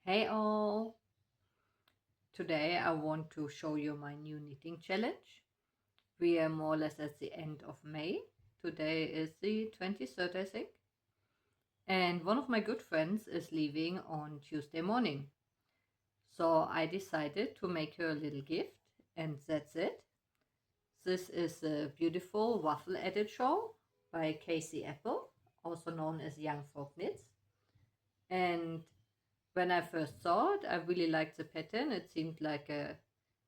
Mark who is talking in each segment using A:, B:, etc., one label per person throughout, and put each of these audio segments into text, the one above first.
A: Hey all! Today I want to show you my new knitting challenge. We are more or less at the end of May. Today is the 23rd, I think. And one of my good friends is leaving on Tuesday morning. So I decided to make her a little gift, and that's it. This is a beautiful waffle edit shawl by Casey Apple, also known as Young Folk Knits. And when I first saw it, I really liked the pattern. It seemed like a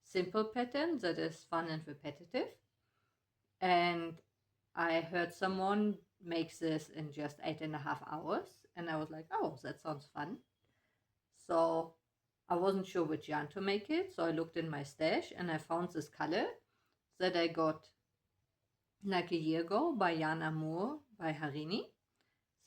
A: simple pattern that is fun and repetitive. And I heard someone make this in just 8.5 hours. And I was like, oh, that sounds fun. So I wasn't sure which yarn to make it. So I looked in my stash and I found this color that I got like a year ago by Yarn Amour by Harini.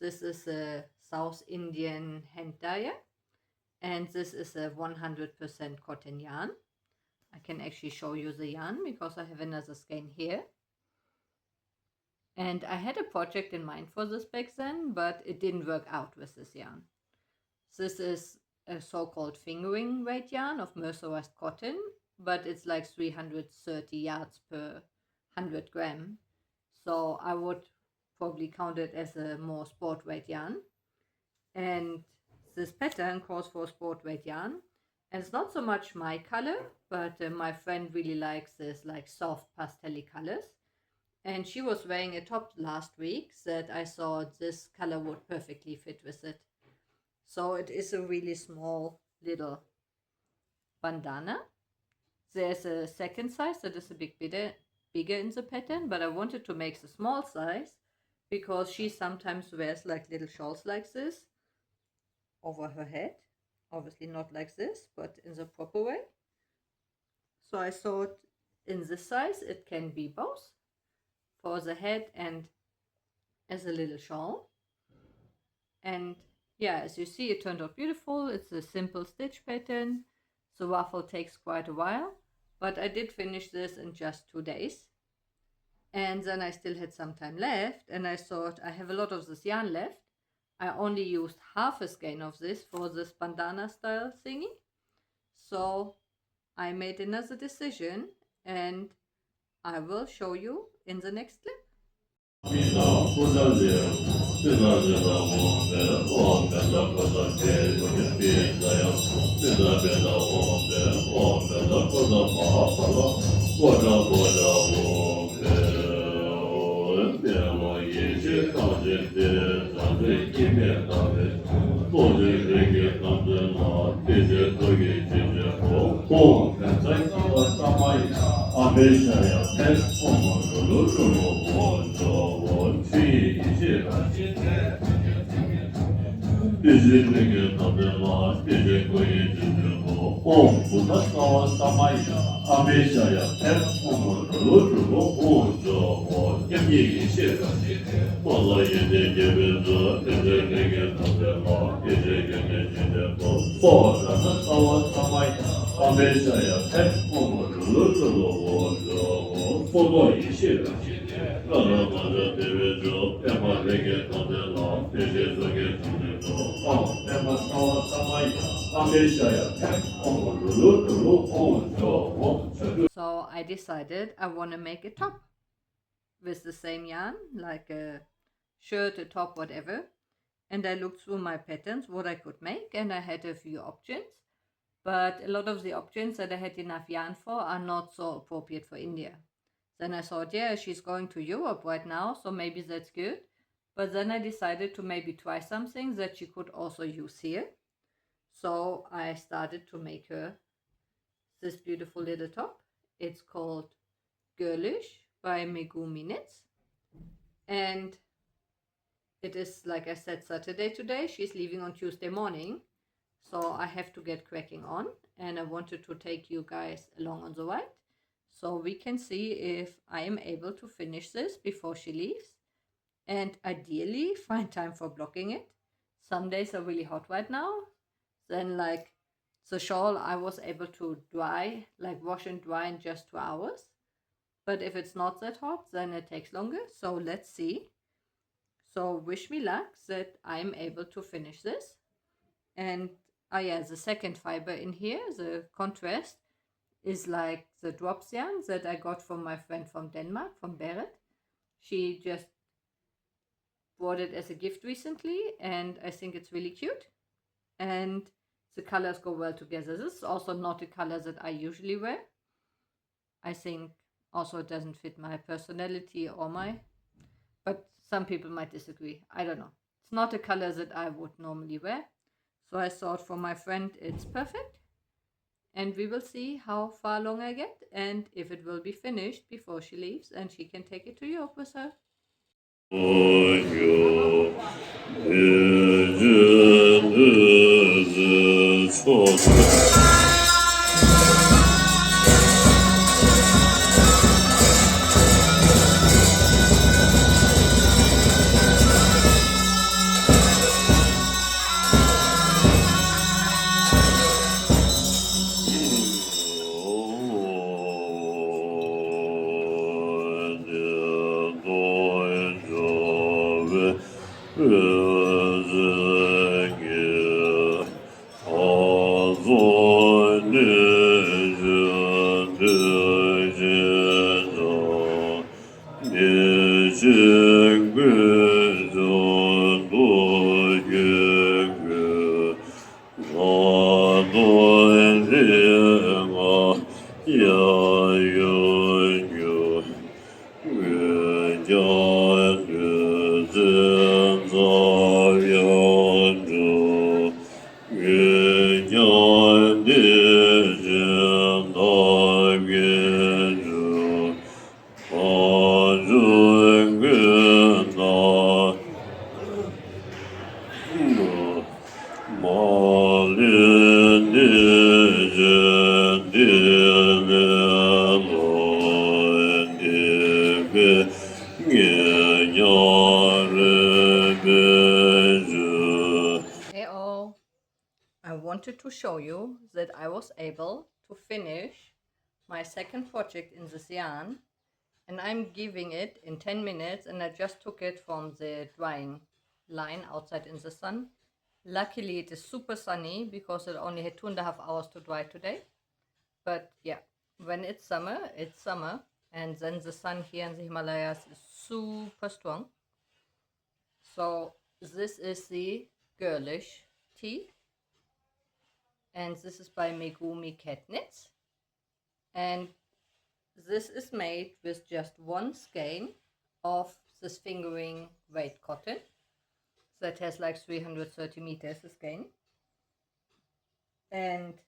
A: This is a South Indian hand dyer. And this is a 100% cotton yarn. I can actually show you the yarn because I have another skein here. And I had a project in mind for this back then, but it didn't work out with this yarn. This is a so-called fingering weight yarn of mercerized cotton, but it's like 330 yards per 100 gram. So I would probably count it as a more sport weight yarn. And this pattern calls for sport weight yarn. And it's not so much my color, but my friend really likes this like soft pastel colors. And she was wearing a top last week that I thought this color would perfectly fit with it. So it is a really small little bandana. There's a second size that is a bit bigger in the pattern, but I wanted to make the small size because she sometimes wears like little shawls like this over her head. Obviously not like this, but in the proper way. So I thought in this size it can be both for the head and as a little shawl. And yeah, as you see, it turned out beautiful. It's a simple stitch pattern. The waffle takes quite a while, but I did finish this in just 2 days. And then I still had some time left, and I thought I have a lot of this yarn left. I only used half a skein of this for this bandana style thingy. So I made another decision, and I will show you in the next clip. So I decided I want to make a top with the same yarn, like a shirt, a top, whatever. And I looked through my patterns, what I could make, and I had a few options. But a lot of the options that I had enough yarn for are not so appropriate for India. Then I thought, yeah, she's going to Europe right now, so maybe that's good. But then I decided to maybe try something that she could also use here. So I started to make her this beautiful little top. It's called Girlish by Megumi Knits. And it is, like I said, Saturday today. She's leaving on Tuesday morning. So I have to get cracking on. And I wanted to take you guys along on the ride, so we can see if I am able to finish this before she leaves. And ideally find time for blocking it. Some days are really hot right now. Then like the shawl I was able to dry, like wash and dry in just 2 hours. But if it's not that hot, then it takes longer. So let's see. So wish me luck that I'm able to finish this. And yeah, the second fiber in here, the contrast, is like the drops yarn that I got from my friend from Denmark, from Berit. She just bought it as a gift recently, and I think it's really cute. And the colors go well together. This is also not a color that I usually wear. I think also it doesn't fit my personality or but some people might disagree. I don't know. It's not a color that I would normally wear. So I thought for my friend it's perfect. And we will see how far along I get and if it will be finished before she leaves and she can take it to Europe with her. Hey-oh. I wanted to show you that I was able to finish my second project in this yarn, and I'm giving it in 10 minutes, and I just took it from the drying line outside in the sun. Luckily it is super sunny because it only had 2.5 hours to dry today. But yeah, when it's summer, and then the sun here in the Himalayas is super strong. So this is the Girlish tee, and this is by Megumi Cat Knits, and this is made with just one skein of this fingering weight cotton that has like 330 meters a skein, and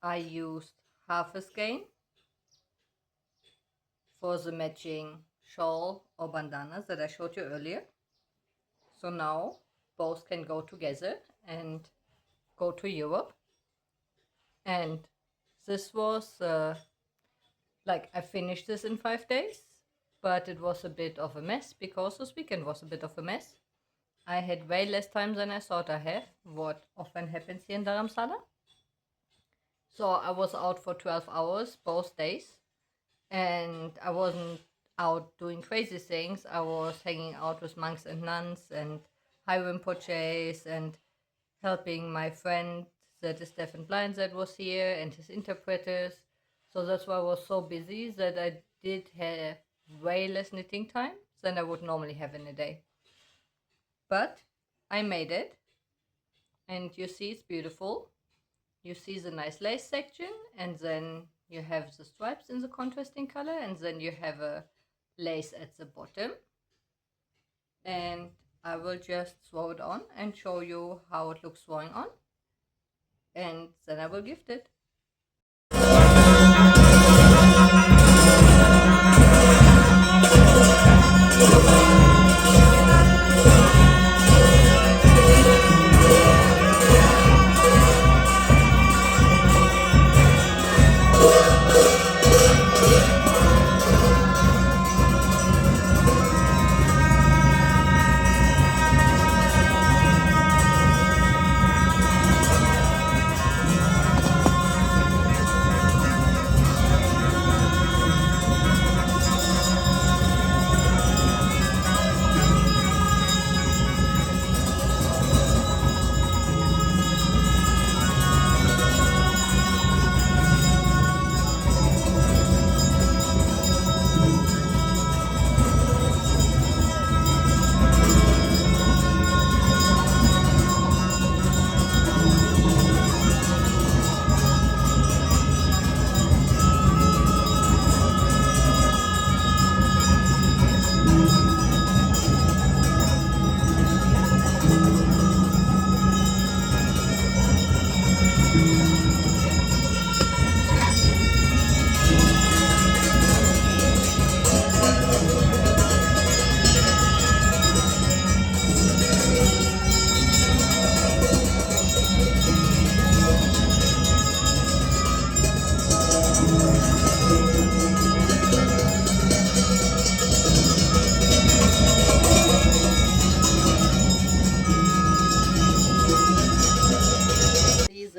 A: I used half a skein for the matching shawl or bandana that I showed you earlier. So now both can go together and go to Europe. And this was like I finished this in 5 days, but it was a bit of a mess because this weekend was a bit of a mess. I had way less time than I thought I had, what often happens here in Dharamsala. So I was out for 12 hours both days, and I wasn't out doing crazy things. I was hanging out with monks and nuns and High Rinpoches and helping my friend that is deaf and blind that was here and his interpreters. So that's why I was so busy that I did have way less knitting time than I would normally have in a day. But I made it, and you see it's beautiful. You see the nice lace section, and then you have the stripes in the contrasting color, and then you have a lace at the bottom. And I will just throw it on and show you how it looks throwing on, and then I will gift it.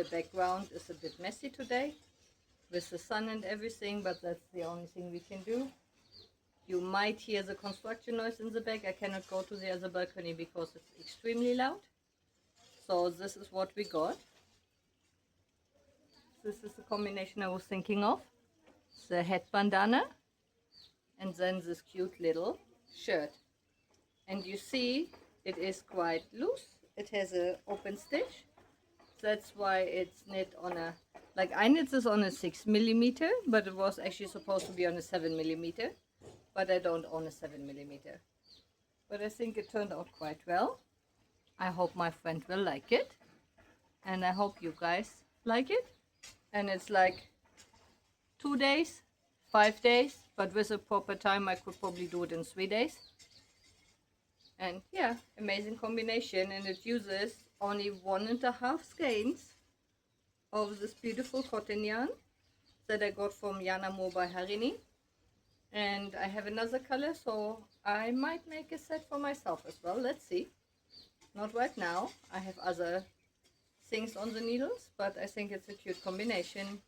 A: the background is a bit messy today with the sun and everything, but that's the only thing we can do. You might hear the construction noise in the back. I cannot go to the other balcony because it's extremely loud. So this is what we got. This is the combination I was thinking of. The head bandana and then this cute little shirt. And you see it is quite loose. It has an open stitch. That's why it's knit on a, like I knit this on a 6mm, but it was actually supposed to be on a 7mm. But I don't own a 7mm. But I think it turned out quite well. I hope my friend will like it. And I hope you guys like it. And it's like 2 days, 5 days, but with a proper time I could probably do it in 3 days. And yeah, amazing combination. And it uses only 1.5 skeins of this beautiful cotton yarn that I got from Yarn-Amour by Harini. And I have another color, so I might make a set for myself as well. Let's see. Not right now. I have other things on the needles, but I think it's a cute combination.